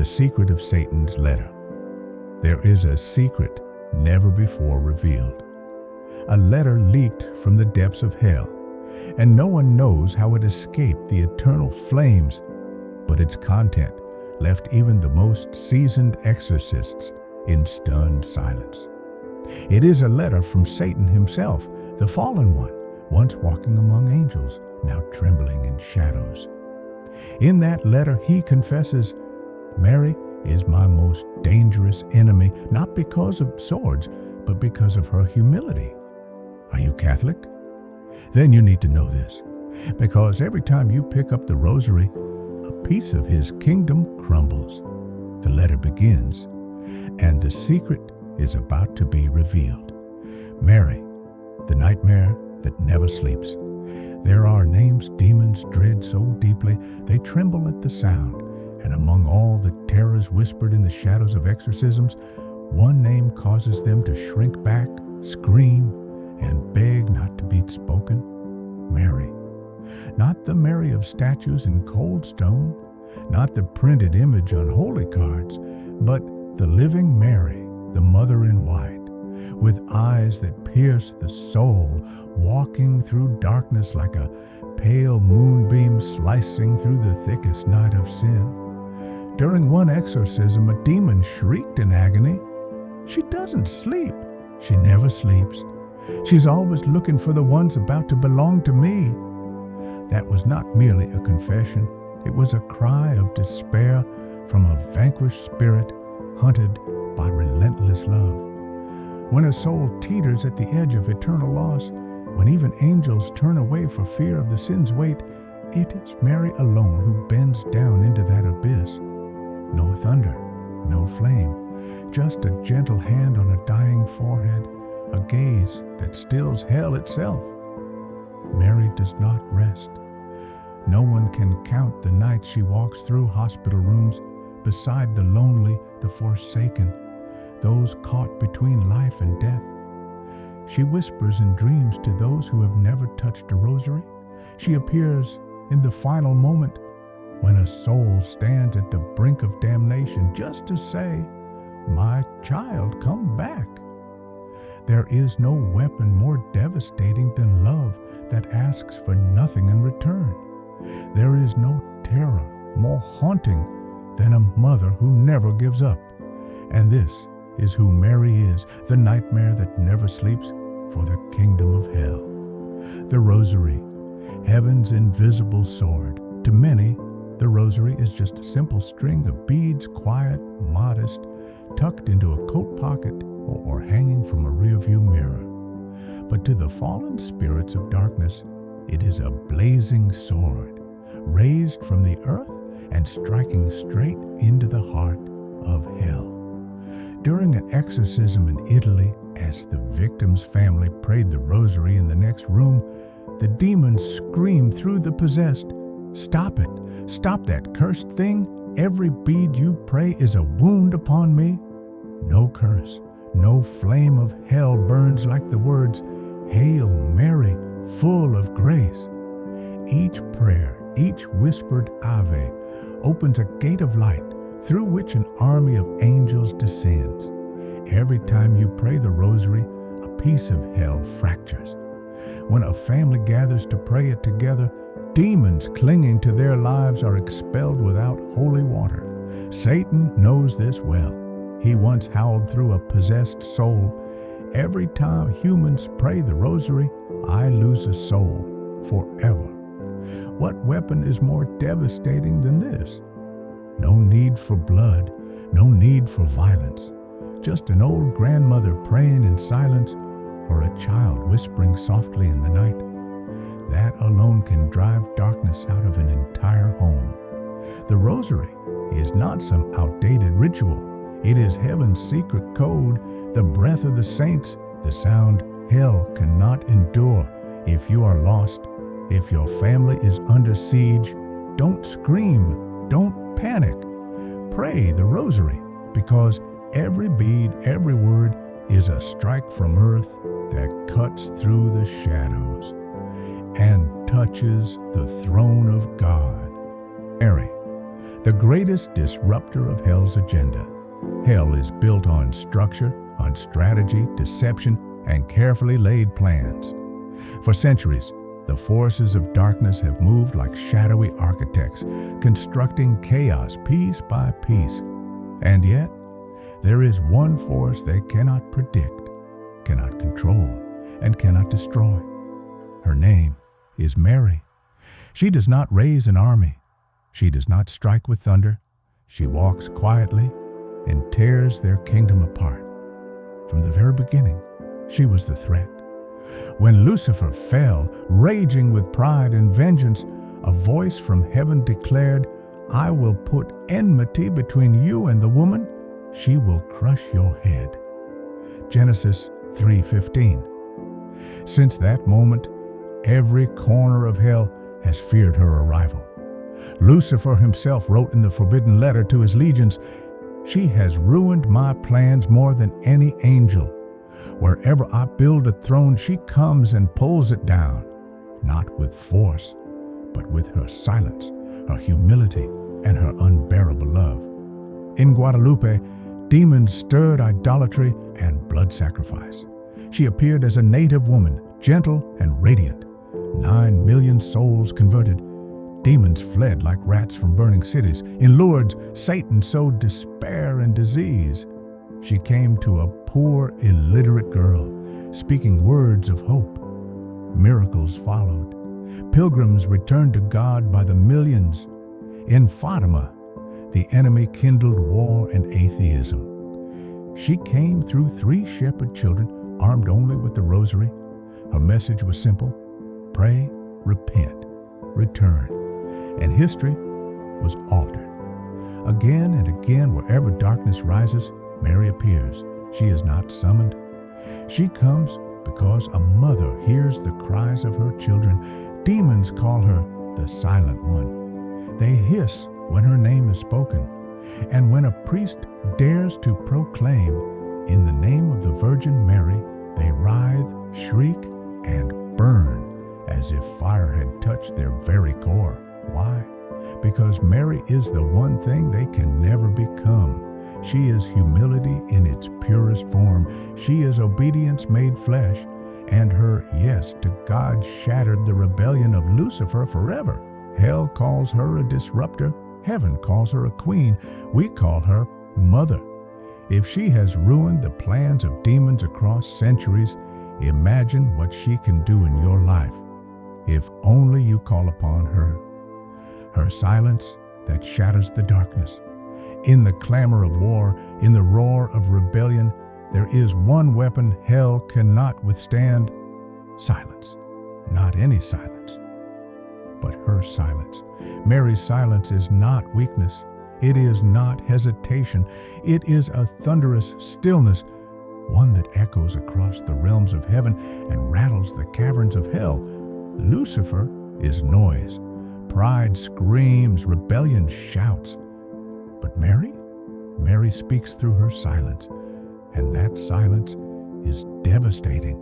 the secret of Satan's letter. There is a secret never before revealed. A letter leaked from the depths of hell, and no one knows how it escaped the eternal flames, but its content left even the most seasoned exorcists in stunned silence. It is a letter from Satan himself, the fallen one, once walking among angels, now trembling in shadows. In that letter he confesses, "Mary is my most dangerous enemy, not because of swords, but because of her humility." Are you Catholic? Then you need to know this, because every time you pick up the Rosary, a piece of his kingdom crumbles. The letter begins, and the secret is about to be revealed. Mary, the nightmare that never sleeps. There are names demons dread so deeply they tremble at the sound, and among all the terrors whispered in the shadows of exorcisms, one name causes them to shrink back, scream, and beg not to be spoken. Mary. Not the Mary of statues in cold stone, not the printed image on holy cards, but the living Mary, the mother in white, with eyes that pierce the soul, walking through darkness like a pale moonbeam slicing through the thickest night of sin. During one exorcism, a demon shrieked in agony. She doesn't sleep. She never sleeps. She's always looking for the ones about to belong to me. That was not merely a confession. It was a cry of despair from a vanquished spirit hunted by relentless love. When a soul teeters at the edge of eternal loss, when even angels turn away for fear of the sin's weight, it is Mary alone who bends down into that abyss. No thunder, no flame, just a gentle hand on a dying forehead, a gaze that stills hell itself. Mary does not rest. No one can count the nights she walks through hospital rooms beside the lonely, the forsaken, those caught between life and death. She whispers in dreams to those who have never touched a rosary. She appears in the final moment when a soul stands at the brink of damnation just to say, "My child, come back." There is no weapon more devastating than love that asks for nothing in return. There is no terror more haunting than a mother who never gives up. And this is who Mary is, the nightmare that never sleeps for the kingdom of hell. The Rosary, heaven's invisible sword. To many, the Rosary is just a simple string of beads, quiet, modest, tucked into a coat pocket or hanging from a rearview mirror. But to the fallen spirits of darkness, it is a blazing sword, raised from the earth and striking straight into the heart of hell. During an exorcism in Italy, as the victim's family prayed the Rosary in the next room, the demons screamed through the possessed, "Stop it! Stop that cursed thing! Every bead you pray is a wound upon me." No curse, no flame of hell burns like the words, "Hail Mary, full of grace." Each prayer, each whispered Ave, opens a gate of light through which an army of angels descends. Every time you pray the Rosary, a piece of hell fractures. When a family gathers to pray it together, demons clinging to their lives are expelled without holy water. Satan knows this well. He once howled through a possessed soul, "Every time humans pray the Rosary, I lose a soul forever." What weapon is more devastating than this? No need for blood, no need for violence. Just an old grandmother praying in silence, or a child whispering softly in the night. That alone can drive darkness out of an entire home. The Rosary is not some outdated ritual. It is heaven's secret code, the breath of the saints, the sound hell cannot endure. If you are lost, if your family is under siege, don't scream, don't panic. Pray the Rosary, because every bead, every word is a strike from earth that cuts through the shadows and touches the throne of God. Mary, the greatest disruptor of hell's agenda. Hell is built on structure, on strategy, deception, and carefully laid plans. For centuries, the forces of darkness have moved like shadowy architects, constructing chaos piece by piece. And yet, there is one force they cannot predict, cannot control, and cannot destroy. Her name is Mary. She does not raise an army. She does not strike with thunder. She walks quietly and tears their kingdom apart. From the very beginning, she was the threat. When Lucifer fell, raging with pride and vengeance, a voice from heaven declared, "I will put enmity between you and the woman. She will crush your head." Genesis 3:15. Since that moment, every corner of hell has feared her arrival. Lucifer himself wrote in the forbidden letter to his legions, "She has ruined my plans more than any angel. Wherever I build a throne, she comes and pulls it down, not with force, but with her silence, her humility, and her unbearable love." In Guadalupe, demons stirred idolatry and blood sacrifice. She appeared as a native woman, gentle and radiant. 9 million souls converted. Demons fled like rats from burning cities. In Lourdes, Satan sowed despair and disease. She came to a poor, illiterate girl, speaking words of hope. Miracles followed. Pilgrims returned to God by the millions. In Fatima, the enemy kindled war and atheism. She came through 3 shepherd children, armed only with the Rosary. Her message was simple: pray, repent, return. And history was altered. Again and again, wherever darkness rises, Mary appears. She is not summoned. She comes because a mother hears the cries of her children. Demons call her the Silent One. They hiss when her name is spoken. And when a priest dares to proclaim, "In the name of the Virgin Mary," they writhe, shriek, and burn as if fire had touched their very core. Why? Because Mary is the one thing they can never become. She is humility in its purest form. She is obedience made flesh, and her yes to God shattered the rebellion of Lucifer forever. Hell calls her a disruptor. Heaven calls her a queen. We call her Mother. If she has ruined the plans of demons across centuries, imagine what she can do in your life, if only you call upon her. Her silence that shatters the darkness. In the clamor of war, in the roar of rebellion, there is one weapon hell cannot withstand: silence. Not any silence, but her silence. Mary's silence is not weakness. It is not hesitation. It is a thunderous stillness, one that echoes across the realms of heaven and rattles the caverns of hell. Lucifer is noise. Pride screams, rebellion shouts. But Mary speaks through her silence, and that silence is devastating.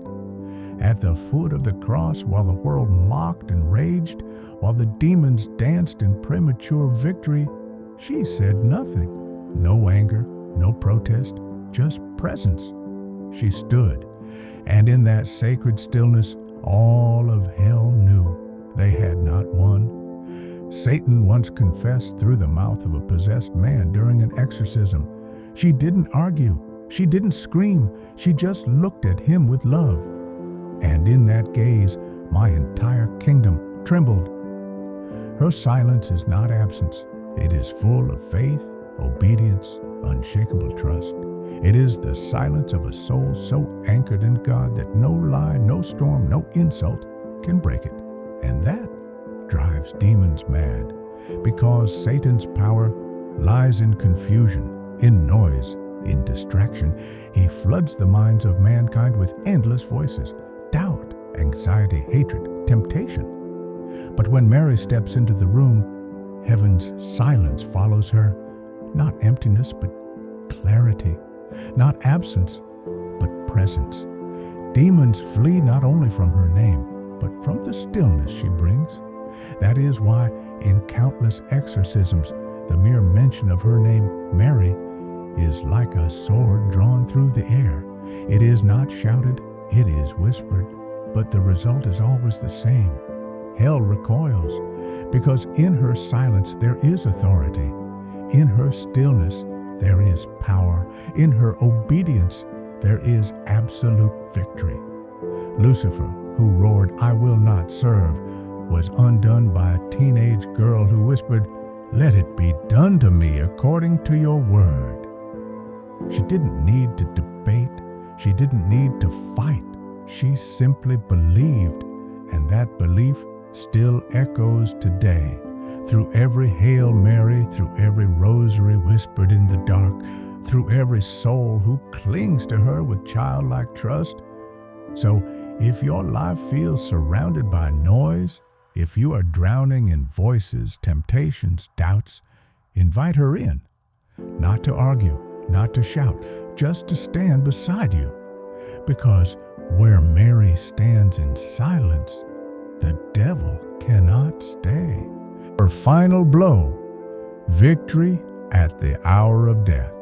At the foot of the cross, while the world mocked and raged, while the demons danced in premature victory, she said nothing. No anger, no protest, just presence. She stood, and in that sacred stillness, all of hell knew they had not won. Satan once confessed through the mouth of a possessed man during an exorcism. She didn't argue. She didn't scream. She just looked at him with love. And in that gaze, my entire kingdom trembled. Her silence is not absence. It is full of faith, obedience, unshakable trust. It is the silence of a soul so anchored in God that no lie, no storm, no insult can break it. And that drives demons mad, because Satan's power lies in confusion, in noise, in distraction. He floods the minds of mankind with endless voices: doubt, anxiety, hatred, temptation. But when Mary steps into the room, heaven's silence follows her. Not emptiness, but clarity. Not absence, but presence. Demons flee not only from her name, but from the stillness she brings. That is why in countless exorcisms, The mere mention of her name, Mary, is like a sword drawn through the air. It is not shouted, it is whispered, but the result is always the same. Hell recoils, because in her silence there is authority. In her stillness there is power. In her obedience there is absolute victory. Lucifer, who roared, "I will not serve," was undone by a teenage girl who whispered, "Let it be done to me according to your word." She didn't need to debate. She didn't need to fight. She simply believed, and that belief still echoes today through every Hail Mary, through every rosary whispered in the dark, through every soul who clings to her with childlike trust. So if your life feels surrounded by noise, if you are drowning in voices, temptations, doubts, invite her in, not to argue, not to shout, just to stand beside you. Because where Mary stands in silence, the devil cannot stay. Her final blow, victory at the hour of death.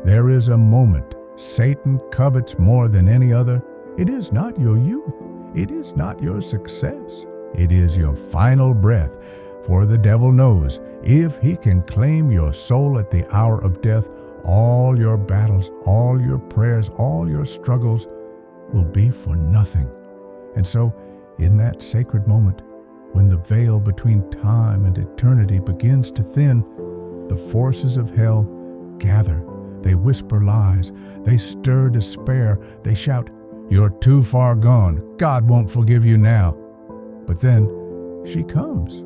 There is a moment Satan covets more than any other. It is not your youth. It is not your success. It is your final breath. For the devil knows if he can claim your soul at the hour of death, all your battles, all your prayers, all your struggles will be for nothing. And so, in that sacred moment, when the veil between time and eternity begins to thin, the forces of hell gather. They whisper lies. They stir despair. They shout, "You're too far gone. God won't forgive you now." But then she comes,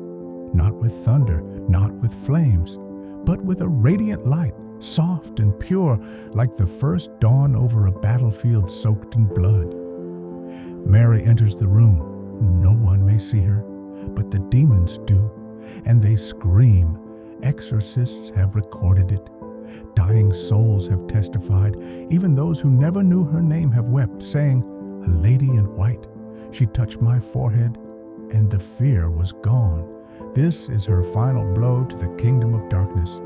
not with thunder, not with flames, but with a radiant light, soft and pure, like the first dawn over a battlefield soaked in blood. Mary enters the room. No one may see her, but the demons do, and they scream. Exorcists have recorded it. Dying souls have testified. Even those who never knew her name have wept, saying, "A lady in white. She touched my forehead, and the fear was gone." This is her final blow to the kingdom of darkness.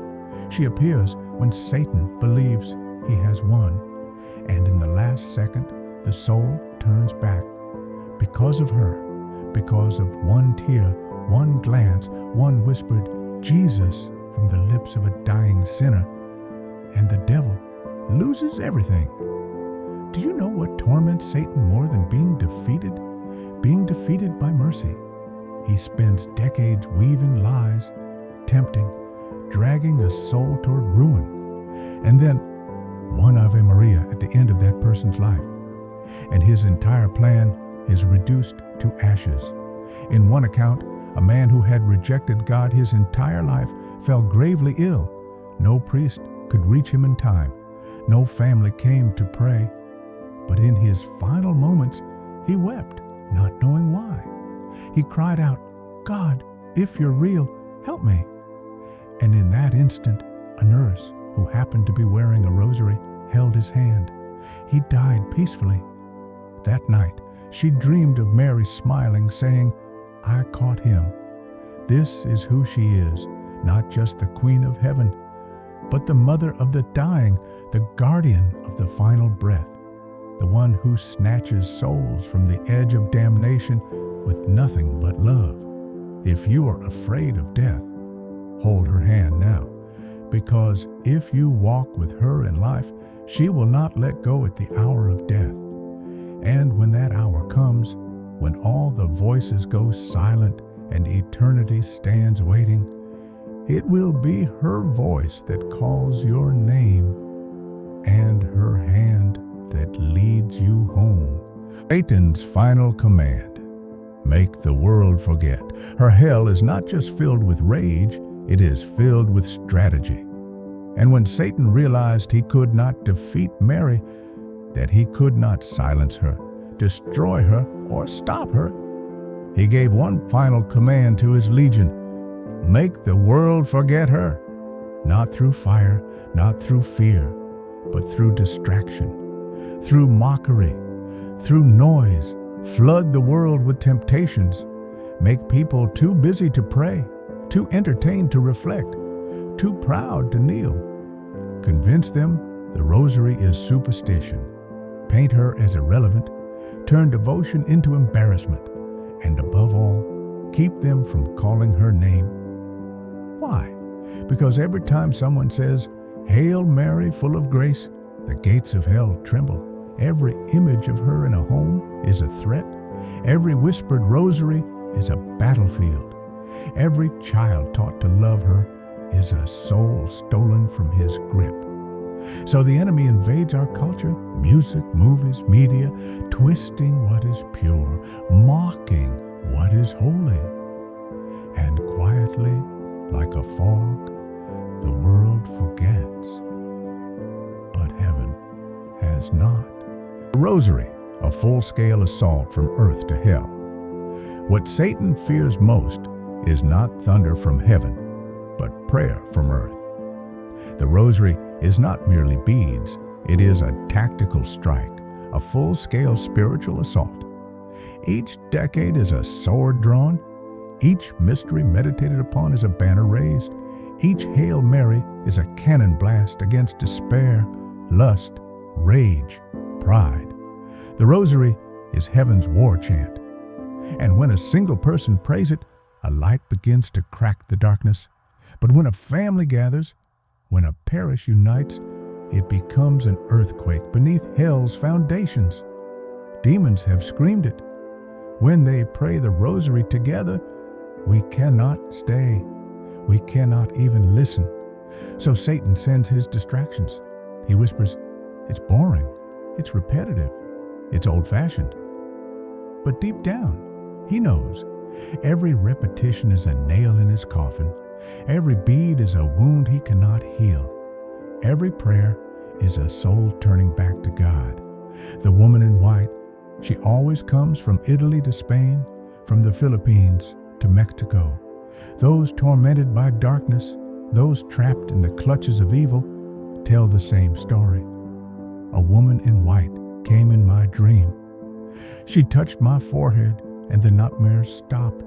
She appears when Satan believes he has won, and in the last second, the soul turns back. Because of her, because of one tear, one glance, one whispered "Jesus" from the lips of a dying sinner, and the devil loses everything. Do you know what torments Satan more than being defeated? Being defeated by mercy. He spends decades weaving lies, tempting, dragging a soul toward ruin, and then one Ave Maria at the end of that person's life, and his entire plan is reduced to ashes. In one account, a man who had rejected God his entire life fell gravely ill. No priest could reach him in time. No family came to pray. But in his final moments, he wept, not knowing why. He cried out, "God, if you're real, help me." And in that instant, a nurse who happened to be wearing a rosary held his hand. He died peacefully. That night, she dreamed of Mary smiling, saying, "I caught him." This is who she is, not just the Queen of Heaven, but the mother of the dying, the guardian of the final breath, the one who snatches souls from the edge of damnation with nothing but love. If you are afraid of death, hold her hand now, because if you walk with her in life, she will not let go at the hour of death. And when that hour comes, when all the voices go silent and eternity stands waiting, it will be her voice that calls your name and her hand that leads you home. Satan's final command: make the world forget. Her hell is not just filled with rage, it is filled with strategy. And when Satan realized he could not defeat Mary, that he could not silence her, destroy her, or stop her, he gave one final command to his legion: make the world forget her. Not through fire, not through fear, but through distraction, through mockery, through noise. Flood the world with temptations. Make people too busy to pray, too entertained to reflect, too proud to kneel. Convince them the Rosary is superstition. Paint her as irrelevant. Turn devotion into embarrassment. And above all, keep them from calling her name. Why? Because every time someone says, "Hail Mary, full of grace," the gates of hell tremble. Every image of her in a home is a threat. Every whispered rosary is a battlefield. Every child taught to love her is a soul stolen from his grip. So the enemy invades our culture, music, movies, media, twisting what is pure, mocking what is holy. And quietly, like a fog, the world forgets. But heaven has not. The Rosary, a full-scale assault from earth to hell. What Satan fears most is not thunder from heaven, but prayer from earth. The Rosary is not merely beads, it is a tactical strike, a full-scale spiritual assault. Each decade is a sword drawn, each mystery meditated upon is a banner raised, each Hail Mary is a cannon blast against despair, lust, rage, pride. The Rosary is heaven's war chant, and when a single person prays it, a light begins to crack the darkness. But when a family gathers, when a parish unites, it becomes an earthquake beneath hell's foundations. Demons have screamed it. When they pray the Rosary together, we cannot stay. We cannot even listen. So Satan sends his distractions. He whispers, "It's boring. It's repetitive. It's old-fashioned." But deep down, he knows. Every repetition is a nail in his coffin. Every bead is a wound he cannot heal. Every prayer is a soul turning back to God. The woman in white, she always comes from Italy to Spain, from the Philippines to Mexico. Those tormented by darkness, those trapped in the clutches of evil, tell the same story. A woman in white came in my dream. She touched my forehead and the nightmares stopped.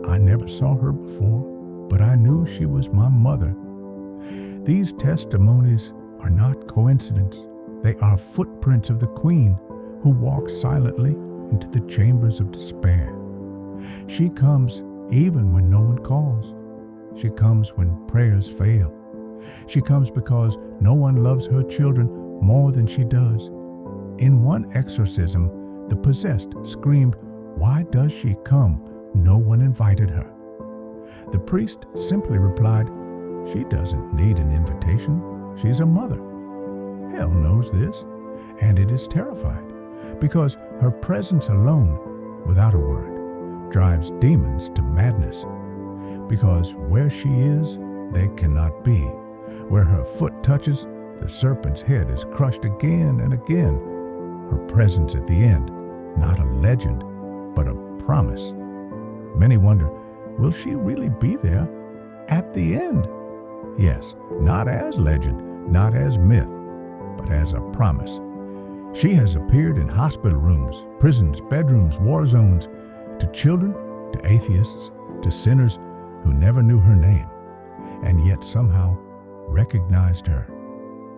I never saw her before, but I knew she was my mother. These testimonies are not coincidence. They are footprints of the Queen who walks silently into the chambers of despair. She comes even when no one calls. She comes when prayers fail. She comes because no one loves her children more than she does. In one exorcism, the possessed screamed, "Why does she come? No one invited her." The priest simply replied, "She doesn't need an invitation. She's a mother." Hell knows this, and it is terrified, because her presence alone, without a word, drives demons to madness. Because where she is, they cannot be. Where her foot touches, the serpent's head is crushed again and again. Her presence at the end, not a legend, but a promise. Many wonder, will she really be there at the end? Yes, not as legend, not as myth, but as a promise. She has appeared in hospital rooms, prisons, bedrooms, war zones, to children, to atheists, to sinners who never knew her name, and yet somehow recognized her.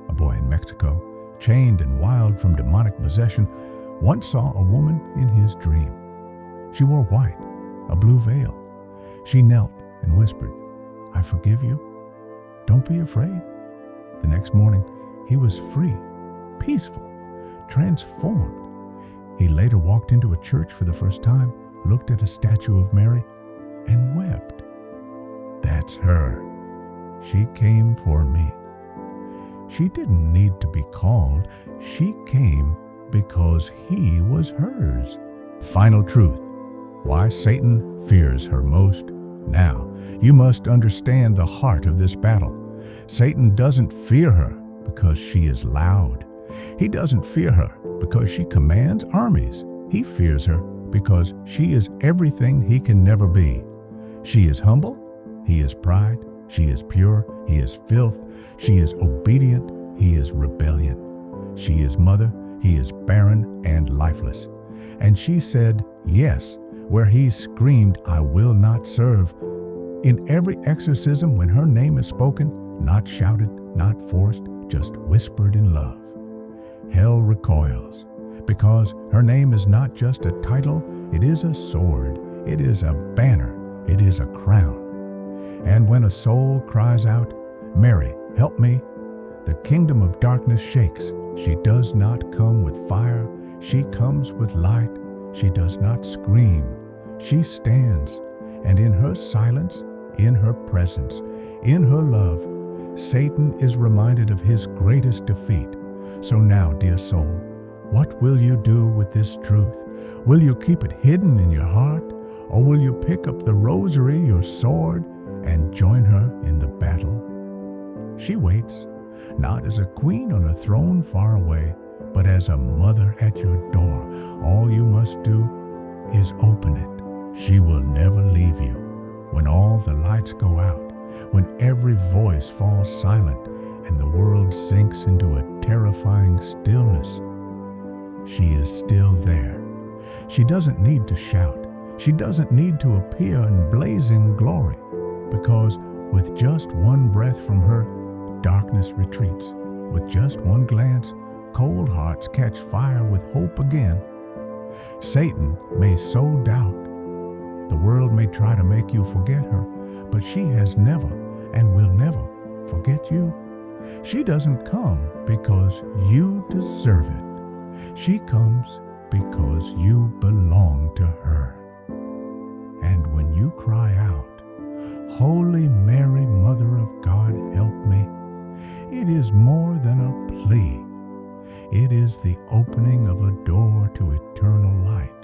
A boy in Mexico, chained and wild from demonic possession, once saw a woman in his dream. She wore white, a blue veil. She knelt and whispered, "I forgive you. Don't be afraid." The next morning, he was free, peaceful, transformed. He later walked into a church for the first time, looked at a statue of Mary, and wept. That's her. She came for me. She didn't need to be called. She came because he was hers. Final truth. Why Satan fears her most. Now, you must understand the heart of this battle. Satan doesn't fear her because she is loud. He doesn't fear her because she commands armies. He fears her because she is everything he can never be. She is humble. He is pride. She is pure. He is filth. She is obedient. He is rebellion. She is mother. He is barren and lifeless. And she said yes, where he screamed, "I will not serve." In every exorcism, when her name is spoken, not shouted, not forced, just whispered in love, hell recoils, because her name is not just a title, it is a sword, it is a banner, it is a crown. And when a soul cries out, "Mary, help me," the kingdom of darkness shakes. She does not come with fire, she comes with light. She does not scream, she stands, and in her silence, in her presence, in her love, Satan is reminded of his greatest defeat. So now, dear soul, what will you do with this truth? Will you keep it hidden in your heart, or will you pick up the rosary, your sword, and join her in the battle? She waits, not as a queen on a throne far away, but as a mother at your door. All you must do is open it. She will never leave you. When all the lights go out, when every voice falls silent and the world sinks into a terrifying stillness, she is still there. She doesn't need to shout. She doesn't need to appear in blazing glory, because with just one breath from her, darkness retreats. With just one glance, cold hearts catch fire with hope again. Satan may sow doubt. The world may try to make you forget her, but she has never and will never forget you. She doesn't come because you deserve it. She comes because you belong to her. And when you cry out, "Holy Mary, Mother of God, help me," it is more than a plea. It is the opening of a door to eternal light.